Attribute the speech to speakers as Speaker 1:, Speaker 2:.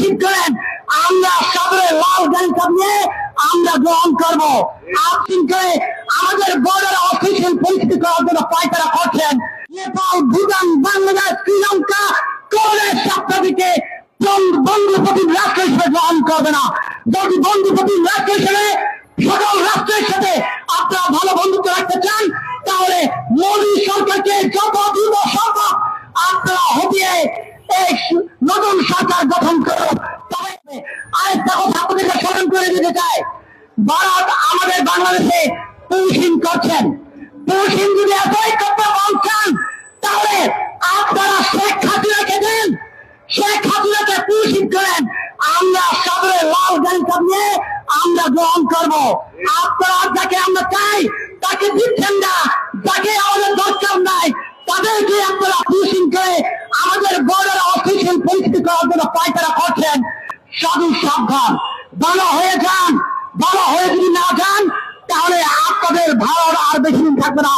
Speaker 1: Policing করেন, আমরা সাদরে লাল গাড়ি চাপিয়ে আমরা গ্রহণ করবো। আপনি করে আমাদের বর্ডার অফিসিয়াল পরিস্থিতি করার জন্য পায়তারা করছেন। নেপাল, ভুটান, বাংলাদেশ, শ্রীলঙ্কা কোন সপ্তাহটিকে বন্ধুপ্রতিম রাষ্ট্র হিসেবে গ্রহণ করবে না। যদি বন্ধুপ্রতিম রাষ্ট্র হিসেবে সকল রাষ্ট্রের সাথে আপনারা ভালো বন্ধুত্ব রাখতে চান, তাহলে মোদী সরকারকে যত দ্রুত সম্ভব আপনারা হটিয়ে এই নতুন সরকার গঠন করুন। তবে আরেকটা কথা আপনাদেরকে স্মরণ করে দিতে চাই, ভারত আমাদের বাংলাদেশে পুলিশিং করছেন। পুলিশিং যদি এতই করতে বলছেন, তাহলে আপনারা শেখ হাসিনাকে দেন, শেখ হাসিনাকে পুলিশিং করেন, আমরা সাদরে লাল গাড়ি চাপিয়ে আমরা গ্রহণ করবো। আপনারা যাকে আমরা চাই তাকে দিচ্ছেন না, যাকে আমাদের দরকার নাই তাদেরকে আপনারা পুলিশিং করে আমাদের বর্ডার অফিসিয়াল পরিস্থিতি করার জন্য পায়তারা করছেন। সাধু সাবধান, ভালো হয়ে যান। ভালো হয়ে যদি না যান, তাহলে আপনাদের ভালো আর বেশি দিন থাকবে না।